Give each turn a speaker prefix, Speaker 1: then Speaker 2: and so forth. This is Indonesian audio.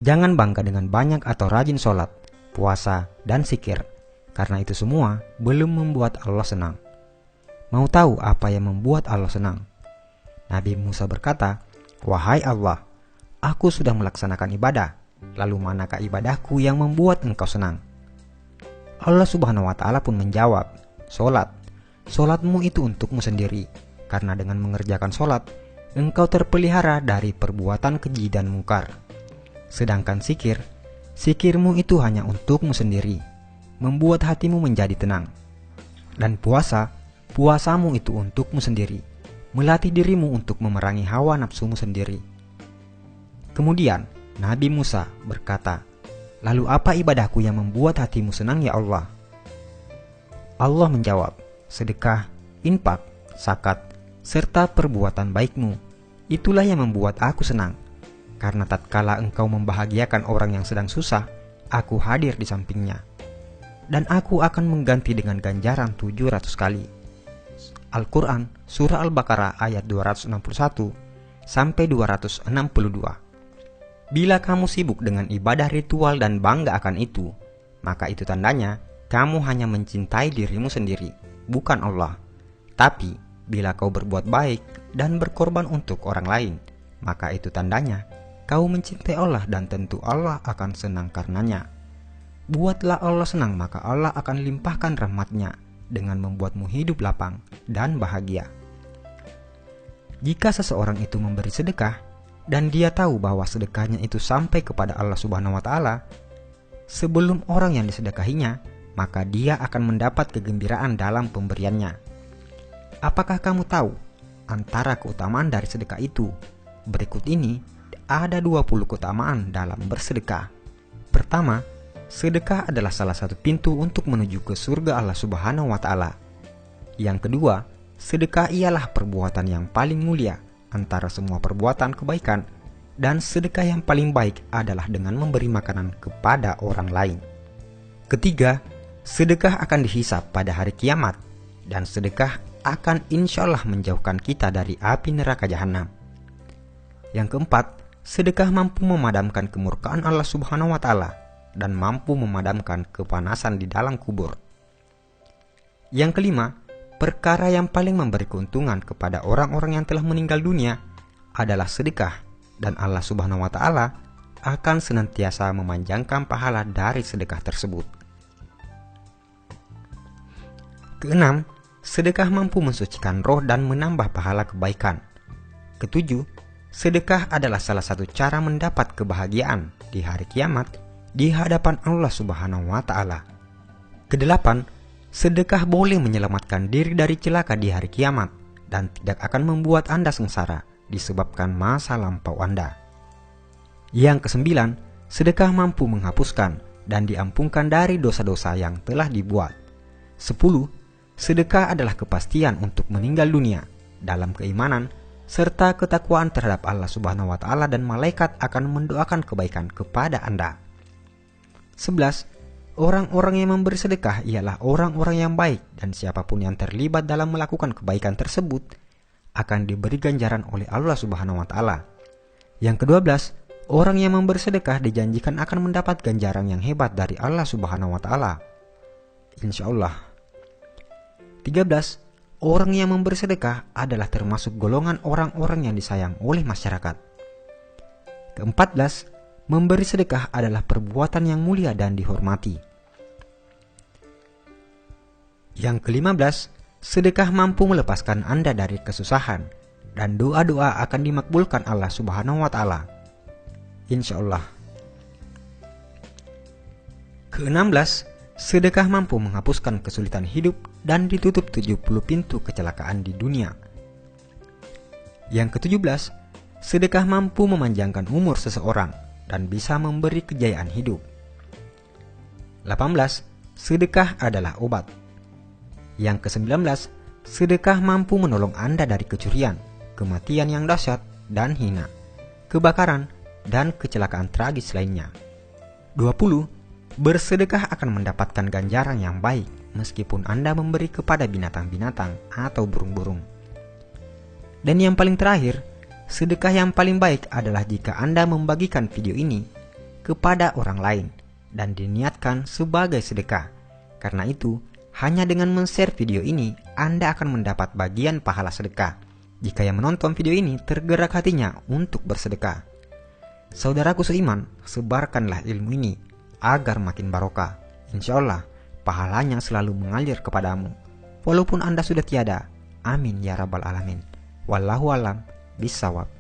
Speaker 1: Jangan bangga dengan banyak atau rajin sholat, puasa, dan zikir, karena itu semua belum membuat Allah senang. Mau tahu apa yang membuat Allah senang? Nabi Musa berkata, "Wahai Allah, aku sudah melaksanakan ibadah, lalu manakah ibadahku yang membuat engkau senang?" Allah Subhanahu wa Ta'ala pun menjawab, "Sholat. Sholatmu itu untukmu sendiri, karena dengan mengerjakan sholat, engkau terpelihara dari perbuatan keji dan mungkar. Sedangkan zikir, zikirmu itu hanya untukmu sendiri, membuat hatimu menjadi tenang. Dan puasa, puasamu itu untukmu sendiri, melatih dirimu untuk memerangi hawa nafsumu sendiri." Kemudian Nabi Musa berkata, "Lalu apa ibadahku yang membuat hatimu senang ya Allah?" Allah menjawab, "Sedekah, infak, zakat, serta perbuatan baikmu. Itulah yang membuat aku senang. Karena tatkala engkau membahagiakan orang yang sedang susah, aku hadir di sampingnya. Dan aku akan mengganti dengan ganjaran 700 kali." Al-Quran, Surah Al-Baqarah ayat 261 sampai 262. Bila kamu sibuk dengan ibadah ritual dan bangga akan itu, maka itu tandanya kamu hanya mencintai dirimu sendiri, bukan Allah. Tapi bila kau berbuat baik dan berkorban untuk orang lain, maka itu tandanya kau mencintai Allah dan tentu Allah akan senang karenanya. Buatlah Allah senang, maka Allah akan limpahkan rahmat-Nya dengan membuatmu hidup lapang dan bahagia. Jika seseorang itu memberi sedekah dan dia tahu bahwa sedekahnya itu sampai kepada Allah Subhanahu wa Ta'ala sebelum orang yang disedekahinya, maka dia akan mendapat kegembiraan dalam pemberiannya. Apakah kamu tahu antara keutamaan dari sedekah itu? Berikut ini ada 20 keutamaan dalam bersedekah. Pertama, sedekah adalah salah satu pintu untuk menuju ke surga Allah Subhanahu wa Ta'ala. Yang kedua, sedekah ialah perbuatan yang paling mulia antara semua perbuatan kebaikan, dan sedekah yang paling baik adalah dengan memberi makanan kepada orang lain. Ketiga, sedekah akan dihisap pada hari kiamat, dan sedekah akan insya Allah menjauhkan kita dari api neraka jahanam. Yang keempat, sedekah mampu memadamkan kemurkaan Allah Subhanahu wa Ta'ala dan mampu memadamkan kepanasan di dalam kubur. Yang kelima, perkara yang paling memberi keuntungan kepada orang-orang yang telah meninggal dunia adalah sedekah, dan Allah Subhanahu wa Ta'ala akan senantiasa memanjangkan pahala dari sedekah tersebut. Keenam, sedekah mampu mensucikan roh dan menambah pahala kebaikan. Ketujuh, sedekah adalah salah satu cara mendapat kebahagiaan di hari kiamat di hadapan Allah Subhanahu wa Ta'ala. Kedelapan, sedekah boleh menyelamatkan diri dari celaka di hari kiamat dan tidak akan membuat Anda sengsara disebabkan masa lampau Anda. Yang kesembilan, sedekah mampu menghapuskan dan diampunkan dari dosa-dosa yang telah dibuat. 10. Sedekah adalah kepastian untuk meninggal dunia dalam keimanan serta ketakwaan terhadap Allah Subhanahu wa Ta'ala, dan malaikat akan mendoakan kebaikan kepada Anda. 11. Orang-orang yang memberi sedekah ialah orang-orang yang baik, dan siapapun yang terlibat dalam melakukan kebaikan tersebut akan diberi ganjaran oleh Allah Subhanahu wa Ta'ala. Yang ke-12, orang yang memberi sedekah dijanjikan akan mendapat ganjaran yang hebat dari Allah Subhanahu wa Ta'ala, insya Allah. 13. Orang yang memberi sedekah adalah termasuk golongan orang-orang yang disayang oleh masyarakat. Ke-14, memberi sedekah adalah perbuatan yang mulia dan dihormati. Yang ke-15, sedekah mampu melepaskan Anda dari kesusahan, dan doa-doa akan dimakbulkan Allah Subhanahu wa Ta'ala, insya Allah. Ke-16, sedekah mampu menghapuskan kesulitan hidup dan ditutup 70 pintu kecelakaan di dunia. Yang ke-17, sedekah mampu memanjangkan umur seseorang dan bisa memberi kejayaan hidup. 18. Sedekah adalah obat. Yang ke-19, sedekah mampu menolong Anda dari kecurian, kematian yang dahsyat dan hina, kebakaran, dan kecelakaan tragis lainnya. 20. Bersedekah akan mendapatkan ganjaran yang baik meskipun Anda memberi kepada binatang-binatang atau burung-burung. Dan yang paling terakhir, sedekah yang paling baik adalah jika Anda membagikan video ini kepada orang lain dan diniatkan sebagai sedekah. Karena itu, hanya dengan men-share video ini, Anda akan mendapat bagian pahala sedekah jika yang menonton video ini tergerak hatinya untuk bersedekah. Saudaraku seiman, sebarkanlah ilmu ini agar makin barokah. Insya Allah, pahalanya selalu mengalir kepadamu, walaupun Anda sudah tiada. Amin ya rabbal alamin. Wallahu alam bisawab.